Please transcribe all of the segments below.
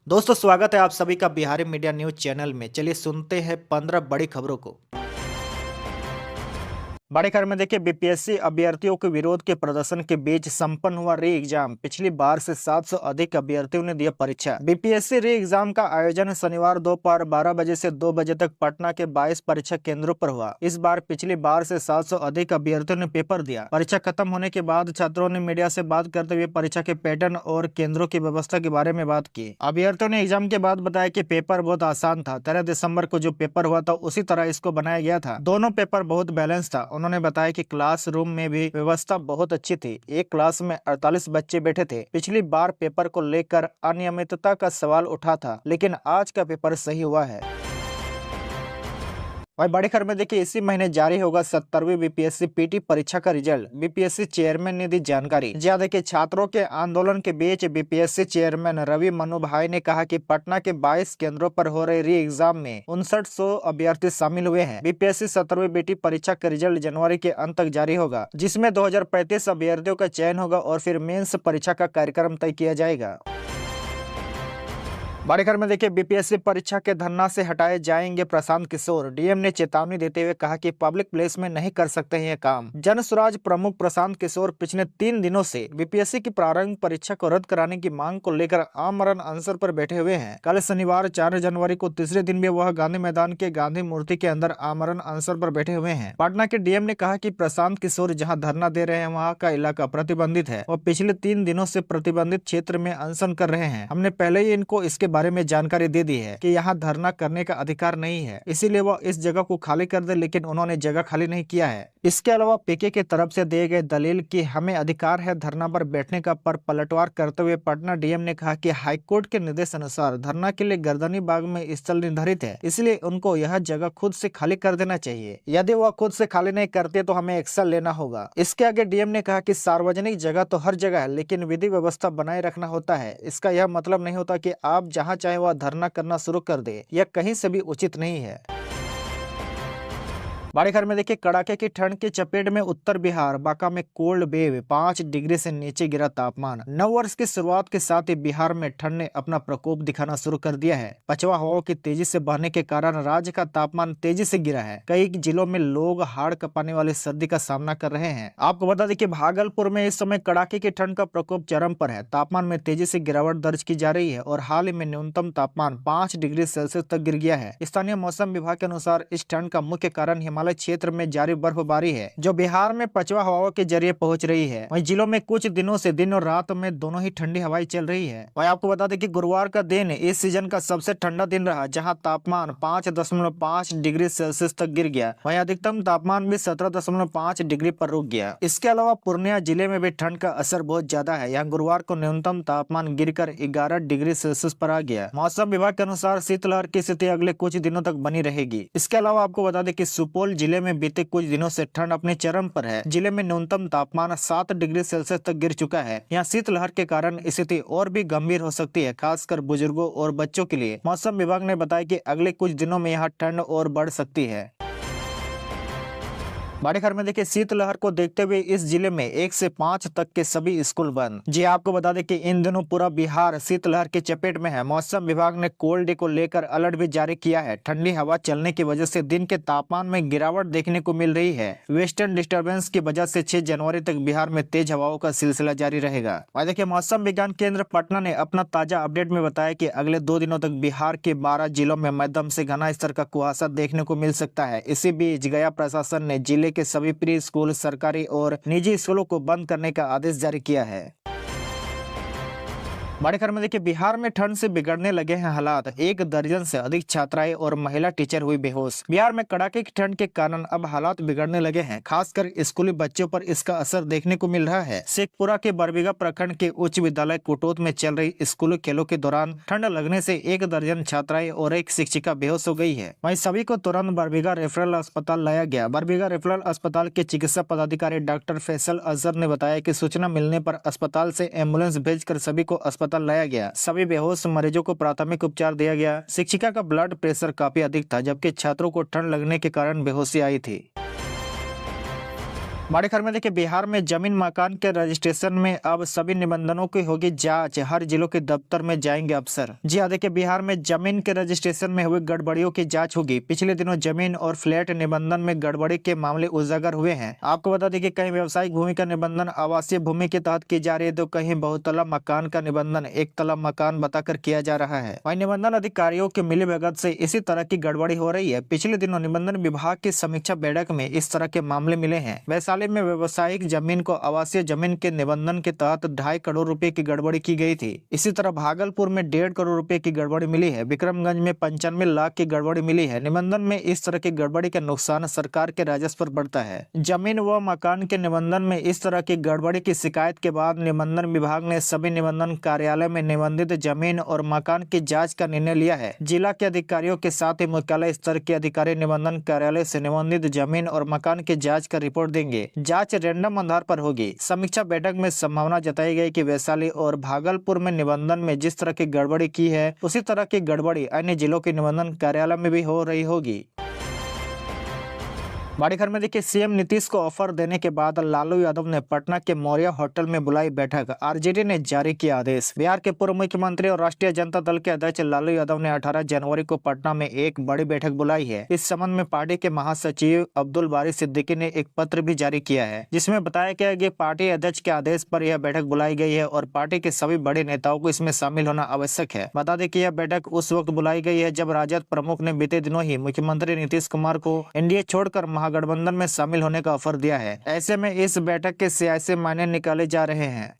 दोस्तों स्वागत है आप सभी का बिहारी मीडिया न्यूज चैनल में। चलिए सुनते हैं 15 बड़ी खबरों को। बड़ी खबर में देखिए, बीपीएससी अभ्यर्थियों के विरोध के प्रदर्शन के बीच संपन्न हुआ री एग्जाम। पिछली बार से 700 अधिक अभ्यर्थियों ने दिया परीक्षा। बीपीएससी री एग्जाम का आयोजन शनिवार दोपहर 12 बजे से 2 बजे तक पटना के 22 परीक्षा केंद्रों पर हुआ। इस बार पिछली बार से 700 अधिक अभ्यर्थियों ने पेपर दिया। परीक्षा खत्म होने के बाद छात्रों ने मीडिया से बात करते हुए परीक्षा के पैटर्न और केंद्रों की व्यवस्था के बारे में बात की। अभ्यर्थियों ने एग्जाम के बाद बताया कि पेपर बहुत आसान था। 13 दिसंबर को जो पेपर हुआ था उसी तरह इसको बनाया गया था। दोनों पेपर बहुत बैलेंस था। उन्होंने बताया कि क्लासरूम में भी व्यवस्था बहुत अच्छी थी। एक क्लास में 48 बच्चे बैठे थे। पिछली बार पेपर को लेकर अनियमितता का सवाल उठा था, लेकिन आज का पेपर सही हुआ है। और बड़ी खबर में देखिए, इसी महीने जारी होगा 70वीं बीपीएससी पीटी परीक्षा का रिजल्ट। बीपीएससी चेयरमैन ने दी जानकारी। जी देखिए, छात्रों के आंदोलन के बीच बीपीएससी चेयरमैन रवि मनु भाई ने कहा कि पटना के 22 केंद्रों पर हो रहे री एग्जाम में 5900 अभ्यर्थी शामिल हुए हैं। बीपीएससी 70वीं पीटी परीक्षा का रिजल्ट जनवरी के अंत तक जारी होगा, जिसमें 2035 अभ्यर्थियों का चयन होगा और फिर मेंस परीक्षा का कार्यक्रम तय किया जाएगा। बड़ी खबर में देखिए, बीपीएससी परीक्षा के धरना से हटाए जाएंगे प्रशांत किशोर। डीएम ने चेतावनी देते हुए कहा कि पब्लिक प्लेस में नहीं कर सकते हैं ये काम। जन स्वराज प्रमुख प्रशांत किशोर पिछले 3 दिनों से बीपीएससी की प्रारंभिक परीक्षा को रद्द कराने की मांग को लेकर आमरण अनशन पर बैठे हुए हैं। कल शनिवार 4 जनवरी को तीसरे दिन भी वह गांधी मैदान के गांधी मूर्ति के अंदर आमरण अनशन पर बैठे हुए हैं। पटना के डीएम ने कहा कि प्रशांत किशोर जहाँ धरना दे रहे हैं वहाँ का इलाका प्रतिबंधित है और पिछले 3 दिनों से प्रतिबंधित क्षेत्र में अनशन कर रहे हैं। हमने पहले ही इनको इसके बारे में जानकारी दे दी है कि यहाँ धरना करने का अधिकार नहीं है, इसीलिए वो इस जगह को खाली कर दे, लेकिन उन्होंने जगह खाली नहीं किया है। इसके अलावा पीके की तरफ से दिए गए दलील कि हमें अधिकार है धरना पर बैठने का पर पलटवार करते हुए पटना डीएम ने कहा कि हाईकोर्ट के निर्देश अनुसार धरना के लिए गर्दनी बाग में स्थल निर्धारित है, इसलिए उनको यह जगह खुद से खाली कर देना चाहिए। यदि वह खुद से खाली नहीं करते तो हमें एक्शन लेना होगा। इसके आगे डीएम ने कहा कि सार्वजनिक जगह तो हर जगह है, लेकिन विधि व्यवस्था बनाए रखना होता है। इसका यह मतलब नहीं होता कि आप जहाँ चाहे वह धरना करना शुरू कर दे। यह कहीं से भी उचित नहीं है। बड़ी खबर में देखिए, कड़ाके की ठंड की चपेट में उत्तर बिहार। बांका में कोल्ड वेव, 5 डिग्री से नीचे गिरा तापमान। नव वर्ष की शुरुआत के साथ ही बिहार में ठंड ने अपना प्रकोप दिखाना शुरू कर दिया है। पछुआ हवाओं की तेजी से बहने के कारण राज्य का तापमान तेजी से गिरा है। कई जिलों में लोग हाड़ कपाने वाली सर्दी का सामना कर रहे हैं। आपको बता दें कि भागलपुर में इस समय कड़ाके की ठंड का प्रकोप चरम पर है। तापमान में तेजी से गिरावट दर्ज की जा रही है और हाल ही में न्यूनतम तापमान 5 डिग्री सेल्सियस तक गिर गया है। स्थानीय मौसम विभाग के अनुसार इस ठंड का मुख्य कारण हिमालय क्षेत्र में जारी बर्फबारी है, जो बिहार में पछुआ हवाओं के जरिए पहुंच रही है। वहीं जिलों में कुछ दिनों से दिन और रात में दोनों ही ठंडी हवाएं चल रही है। वहीं आपको बता दें कि गुरुवार का दिन इस सीजन का सबसे ठंडा दिन रहा, जहां तापमान 5.5 डिग्री सेल्सियस तक गिर गया। वहीं अधिकतम तापमान भी 17.5 डिग्री पर रुक गया। इसके अलावा पूर्णिया जिले में भी ठंड का असर बहुत ज्यादा है। यहाँ गुरुवार को न्यूनतम तापमान गिरकर 11 डिग्री सेल्सियस पर आ गया। मौसम विभाग के अनुसार शीतलहर की स्थिति अगले कुछ दिनों तक बनी रहेगी। इसके अलावा आपको बता दें कि सुपौल जिले में बीते कुछ दिनों से ठंड अपने चरम पर है। जिले में न्यूनतम तापमान 7 डिग्री सेल्सियस तक गिर चुका है। यहाँ शीतलहर के कारण स्थिति और भी गंभीर हो सकती है, खासकर बुजुर्गों और बच्चों के लिए। मौसम विभाग ने बताया कि अगले कुछ दिनों में यहाँ ठंड और बढ़ सकती है। बड़ी खबर में देखिए, शीतलहर को देखते हुए इस जिले में 1 से 5 तक के सभी स्कूल बंद। जी आपको बता दें कि इन दिनों पूरा बिहार शीतलहर की चपेट में है। मौसम विभाग ने कोल्ड डे को लेकर अलर्ट भी जारी किया है। ठंडी हवा चलने की वजह से दिन के तापमान में गिरावट देखने को मिल रही है। वेस्टर्न डिस्टर्बेंस की वजह से 6 जनवरी तक बिहार में तेज हवाओं का सिलसिला जारी रहेगा। वहीं देखिए, मौसम विज्ञान केंद्र पटना ने अपना ताजा अपडेट में बताया कि अगले 2 दिनों तक बिहार के 12 जिलों में मध्यम से घना स्तर का कुहासा देखने को मिल सकता है। इसी बीच गया प्रशासन ने जिले के सभी प्री स्कूल, सरकारी और निजी स्कूलों को बंद करने का आदेश जारी किया है। बड़ी खबर में देखिए, बिहार में ठंड से बिगड़ने लगे हैं हालात। 1 दर्जन से अधिक छात्राएं और महिला टीचर हुई बेहोश। बिहार में कड़ाके की ठंड के कारण अब हालात बिगड़ने लगे हैं, खासकर स्कूली बच्चों पर इसका असर देखने को मिल रहा है। शेखपुरा के बरबीघा प्रखंड के उच्च विद्यालय कुटोत में चल रही स्कूली खेलों के दौरान ठंड लगने से 1 दर्जन छात्राएं और 1 शिक्षिका बेहोश हो गई है। वहीं सभी को तुरंत बरबीघा रेफरल अस्पताल लाया गया। बरबीघा रेफरल अस्पताल के चिकित्सा पदाधिकारी डॉक्टर फैसल अजहर ने बताया कि सूचना मिलने पर अस्पताल से एम्बुलेंस भेजकर सभी को अस्पताल लाया गया। सभी बेहोश मरीजों को प्राथमिक उपचार दिया गया। शिक्षिका का ब्लड प्रेशर काफी अधिक था, जबकि छात्रों को ठंड लगने के कारण बेहोशी आई थी। बड़ी खबर में देखिए, बिहार में जमीन मकान के रजिस्ट्रेशन में अब सभी निबंधनों की होगी जांच, हर जिलों के दफ्तर में जाएंगे अफसर। जी हाँ, देखिए बिहार में जमीन के रजिस्ट्रेशन में हुई गड़बड़ियों की जांच होगी। पिछले दिनों जमीन और फ्लैट निबंधन में गड़बड़ी के मामले उजागर हुए हैं। आपको बता दें कि कहीं व्यावसायिक भूमि का निबंधन आवासीय भूमि के तहत की जा रही है, तो कहीं बहुतला मकान का निबंधन एक तला मकान बताकर किया जा रहा है। वहीं निबंधन अधिकारियों के मिलीभगत से इसी तरह की गड़बड़ी हो रही है। पिछले दिनों निबंधन विभाग की समीक्षा बैठक में इस तरह के मामले मिले हैं। वैशाली में व्यवसायिक जमीन को आवासीय जमीन के निबंधन के तहत 2.5 करोड़ रुपए की गड़बड़ी की गई थी। इसी तरह भागलपुर में 1.5 करोड़ रुपए की गड़बड़ी मिली है। विक्रमगंज में 95 लाख की गड़बड़ी मिली है। निबंधन में इस तरह की गड़बड़ी का नुकसान सरकार के राजस्व पर बढ़ता है। जमीन व मकान के निबंधन में इस तरह की गड़बड़ी की शिकायत के बाद निबंधन विभाग ने सभी निबंधन कार्यालय में निबंधित जमीन और मकान की जाँच का निर्णय लिया है। जिला के अधिकारियों के साथ ही मुख्यालय स्तर के अधिकारी निबंधन कार्यालय से निबंधित जमीन और मकान की जाँच का रिपोर्ट देंगे। जाँच रैंडम आधार पर होगी। समीक्षा बैठक में संभावना जताई गई कि वैशाली और भागलपुर में निबंधन में जिस तरह की गड़बड़ी की है, उसी तरह की गड़बड़ी अन्य जिलों के निबंधन कार्यालय में भी हो रही होगी। बड़ी खबर में देखिए, सीएम नीतीश को ऑफर देने के बाद लालू यादव ने पटना के मौर्या होटल में बुलाई बैठक। आरजेडी ने जारी किया आदेश। बिहार के पूर्व मुख्यमंत्री और राष्ट्रीय जनता दल के अध्यक्ष लालू यादव ने 18 जनवरी को पटना में एक बड़ी बैठक बुलाई है। इस संबंध में पार्टी के महासचिव अब्दुल बारी सिद्दीकी ने एक पत्र भी जारी किया है, जिसमें बताया गया कि पार्टी अध्यक्ष के आदेश पर यह बैठक बुलाई गई है और पार्टी के सभी बड़े नेताओं को इसमें शामिल होना आवश्यक है। बता दें कि यह बैठक उस वक्त बुलाई गई है जब राजद प्रमुख ने बीते दिनों ही मुख्यमंत्री नीतीश कुमार को एनडीए छोड़कर महागठबंधन में शामिल होने का ऑफर दिया है। ऐसे में इस बैठक के सियासी मायने निकाले जा रहे हैं।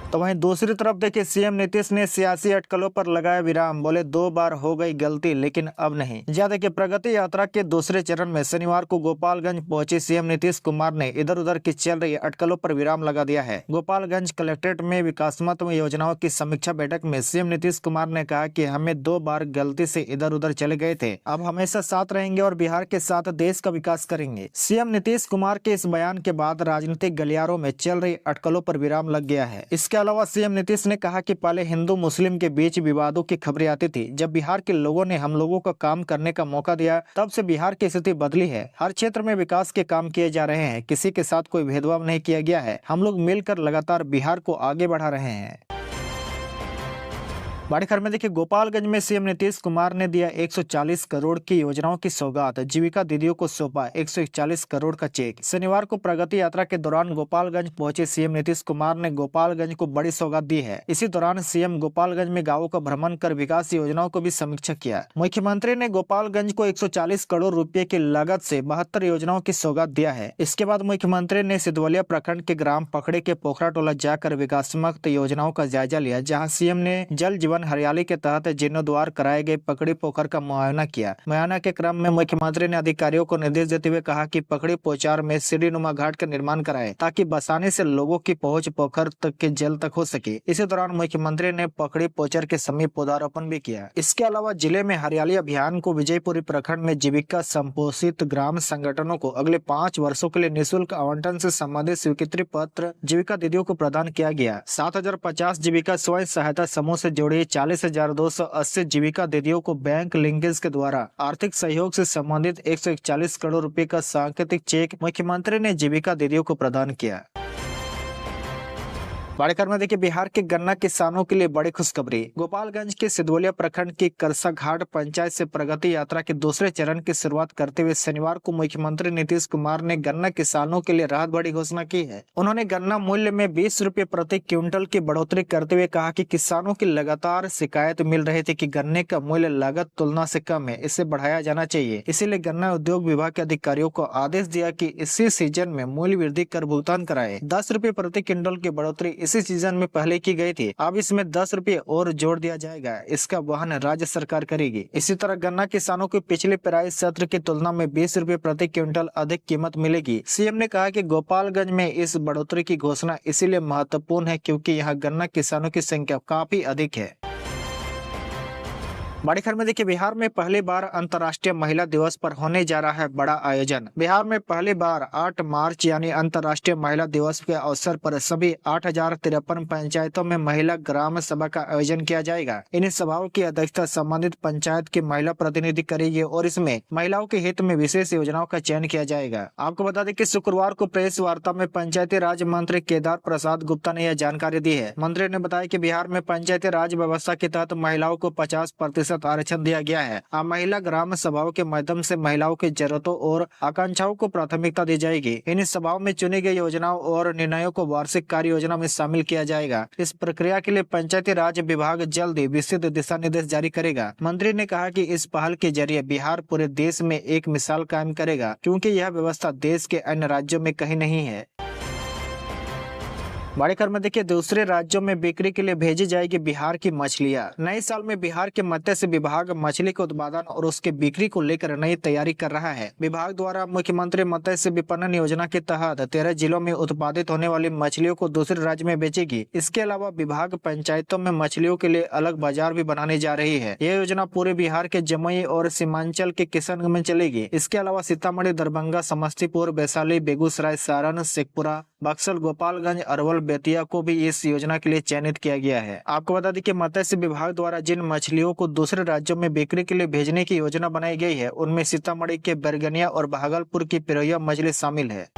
तो वहीं दूसरी तरफ देखिए, सीएम नीतीश ने सियासी अटकलों पर लगाया विराम। बोले 2 बार हो गई गलती, लेकिन अब नहीं। ज्यादा कि प्रगति यात्रा के दूसरे चरण में शनिवार को गोपालगंज पहुंचे सीएम नीतीश कुमार ने इधर उधर की चल रही अटकलों पर विराम लगा दिया है। गोपालगंज कलेक्ट्रेट में विकासात्मक योजनाओं की समीक्षा बैठक में सीएम नीतीश कुमार ने कहा कि हमें 2 बार गलती से इधर उधर चले गए थे, अब हमेशा साथ रहेंगे और बिहार के साथ देश का विकास करेंगे। सीएम नीतीश कुमार के इस बयान के बाद राजनीतिक गलियारों में चल रही अटकलों पर विराम लग गया है। इसके अलावा सीएम नीतीश ने कहा कि पहले हिंदू मुस्लिम के बीच विवादों की खबरें आती थी। जब बिहार के लोगों ने हम लोगों को काम करने का मौका दिया, तब से बिहार की स्थिति बदली है। हर क्षेत्र में विकास के काम किए जा रहे हैं, किसी के साथ कोई भेदभाव नहीं किया गया है। हम लोग मिलकर लगातार बिहार को आगे बढ़ा रहे हैं। बड़ी खबर में देखिए, गोपालगंज में सीएम नीतीश कुमार ने दिया 140 करोड़ की योजनाओं की सौगात। जीविका दीदियों को सौंपा 141 करोड़ का चेक। शनिवार को प्रगति यात्रा के दौरान गोपालगंज पहुंचे सीएम नीतीश कुमार ने गोपालगंज को बड़ी सौगात दी है। इसी दौरान सीएम गोपालगंज में गाँवों का भ्रमण कर विकास योजनाओं को भी समीक्षा किया। मुख्यमंत्री ने गोपालगंज को 140 करोड़ रुपए की लागत से 72 योजनाओं की सौगात दिया है। इसके बाद मुख्यमंत्री ने सिद्धवलिया प्रखंड के ग्राम पखड़े के पोखरा टोला जाकर विकासात्मक योजनाओं का जायजा लिया, जहाँ सीएम ने जल जीवन हरियाली के तहत जीर्णोद्वार कराए गए पकड़ी पोखर का मुआयना किया। मुआयना के क्रम में मुख्यमंत्री ने अधिकारियों को निर्देश देते हुए कहा कि पकड़ी पोचार में सीढ़ीनुमा घाट का निर्माण कराए, ताकि बसाने से लोगों की पहुंच पोखर तक के जल तक हो सके। इसी दौरान मुख्यमंत्री ने पकड़ी पोचर के समीप पौधारोपण भी किया। इसके अलावा जिले में हरियाली अभियान को विजयपुरी प्रखंड में जीविका संपोषित ग्राम संगठनों को अगले 5 वर्षों के लिए निःशुल्क आवंटन से संबंधित स्वीकृति पत्र जीविका दीदियों को प्रदान किया गया। 7050 जीविका स्वयं सहायता समूह से जुड़ी 40,280 जीविका दीदियों को बैंक लिंकेज के द्वारा आर्थिक सहयोग से संबंधित 141 करोड़ रुपए का सांकेतिक चेक मुख्यमंत्री ने जीविका दीदियों को प्रदान किया। बड़ी खबर में देखिए, बिहार के गन्ना किसानों के लिए बड़ी खुशखबरी। गोपालगंज के सिद्धवलिया प्रखंड की करसा घाट पंचायत से प्रगति यात्रा के दूसरे चरण की शुरुआत करते हुए शनिवार को मुख्यमंत्री नीतीश कुमार ने गन्ना किसानों के लिए राहत बड़ी घोषणा की है। उन्होंने गन्ना मूल्य में 20 रुपए प्रति क्विंटल की बढ़ोतरी करते हुए कहा कि किसानों की लगातार शिकायत मिल रही थी कि गन्ने का मूल्य लागत तुलना से कम है, इसे बढ़ाया जाना चाहिए। इसीलिए गन्ना उद्योग विभाग के अधिकारियों को आदेश दिया कि इसी सीजन में मूल्य वृद्धि कर भुगतान कराए। 10 रुपए प्रति क्विंटल की बढ़ोतरी इसी सीजन में पहले की गई थी, अब इसमें 10 रुपए और जोड़ दिया जाएगा। इसका वहन राज्य सरकार करेगी। इसी तरह गन्ना किसानों को पिछले पेराई सत्र की तुलना में 20 रुपए प्रति क्विंटल अधिक कीमत मिलेगी। सीएम ने कहा कि गोपालगंज में इस बढ़ोतरी की घोषणा इसीलिए महत्वपूर्ण है क्योंकि यहाँ गन्ना किसानों की संख्या काफी अधिक है। बड़ी खबर में देखिए, बिहार में पहली बार अंतर्राष्ट्रीय महिला दिवस पर होने जा रहा है बड़ा आयोजन। बिहार में पहली बार 8 मार्च यानी अंतर्राष्ट्रीय महिला दिवस के अवसर पर सभी 8,053 पंचायतों में महिला ग्राम सभा का आयोजन किया जाएगा। इन सभाओं की अध्यक्षता संबंधित पंचायत की महिला प्रतिनिधि करेगी और इसमें महिलाओं के हित में विशेष योजनाओं का चयन किया जाएगा। आपको बता दें कि शुक्रवार को प्रेस वार्ता में पंचायती राज मंत्री केदार प्रसाद गुप्ता ने यह जानकारी दी है। मंत्री ने बताया कि बिहार में पंचायती राज व्यवस्था के तहत महिलाओं को 50% आरक्षण दिया गया है। अब महिला ग्राम सभाओं के माध्यम से महिलाओं की जरूरतों और आकांक्षाओं को प्राथमिकता दी जाएगी। इन सभाओं में चुनी गई योजनाओं और निर्णयों को वार्षिक कार्य योजना में शामिल किया जाएगा। इस प्रक्रिया के लिए पंचायती राज विभाग जल्द ही विस्तृत दिशा निर्देश जारी करेगा। मंत्री ने कहा कि इस पहल के जरिए बिहार पूरे देश में एक मिसाल कायम करेगा, क्योंकि यह व्यवस्था देश के अन्य राज्यों में कहीं नहीं है। बड़ी खबर में देखिए, दूसरे राज्यों में बिक्री के लिए भेजी जाएगी बिहार की मछलियां। नए साल में बिहार के मत्स्य विभाग मछली के उत्पादन और उसके बिक्री को लेकर नई तैयारी कर रहा है। विभाग द्वारा मुख्यमंत्री मत्स्य विपणन योजना के तहत 13 जिलों में उत्पादित होने वाली मछलियों को दूसरे राज्य में बेचेगी। इसके अलावा विभाग पंचायतों में मछलियों के लिए अलग बाजार भी बनाने जा रही है। यह योजना पूरे बिहार के जमुई और सीमांचल के किशनगंज में चलेगी। इसके अलावा सीतामढ़ी, दरभंगा, समस्तीपुर, वैशाली, बेगूसराय, सारण, शेखपुरा, बक्सर, गोपालगंज, अरवल, बेतिया को भी इस योजना के लिए चयनित किया गया है। आपको बता दें कि मत्स्य विभाग द्वारा जिन मछलियों को दूसरे राज्यों में बिक्री के लिए भेजने की योजना बनाई गई है, उनमें सीतामढ़ी के बैरगनिया और भागलपुर की पिरोया मछली शामिल है।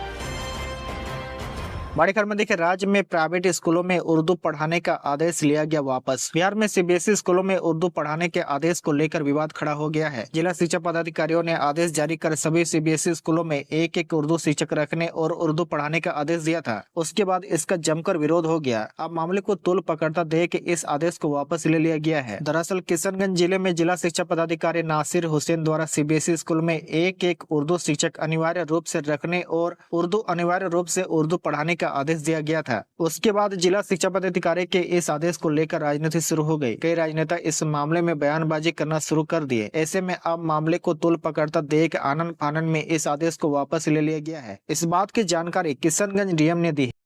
बड़ी खबर में देखिए, राज्य में प्राइवेट स्कूलों में उर्दू पढ़ाने का आदेश लिया गया वापस। बिहार में सीबीएसई स्कूलों में उर्दू पढ़ाने के आदेश को लेकर विवाद खड़ा हो गया है। जिला शिक्षा पदाधिकारियों ने आदेश जारी कर सभी सीबीएसई स्कूलों में एक उर्दू शिक्षक रखने और उर्दू पढ़ाने का आदेश दिया था। उसके बाद इसका जमकर विरोध हो गया। अब मामले को तूल पकड़ता देख इस आदेश को वापस ले लिया गया है। दरअसल किशनगंज जिले में जिला शिक्षा पदाधिकारी नासिर हुसैन द्वारा सीबीएसई स्कूल में एक उर्दू शिक्षक अनिवार्य रूप से रखने और उर्दू अनिवार्य रूप से उर्दू पढ़ाने का आदेश दिया गया था। उसके बाद जिला शिक्षा पदाधिकारी के इस आदेश को लेकर राजनीति शुरू हो गई। कई राजनेता इस मामले में बयानबाजी करना शुरू कर दिए। ऐसे में अब मामले को तूल पकड़ता देख आनंद फानन में इस आदेश को वापस ले लिया गया है। इस बात की जानकारी किशनगंज डीएम ने दी।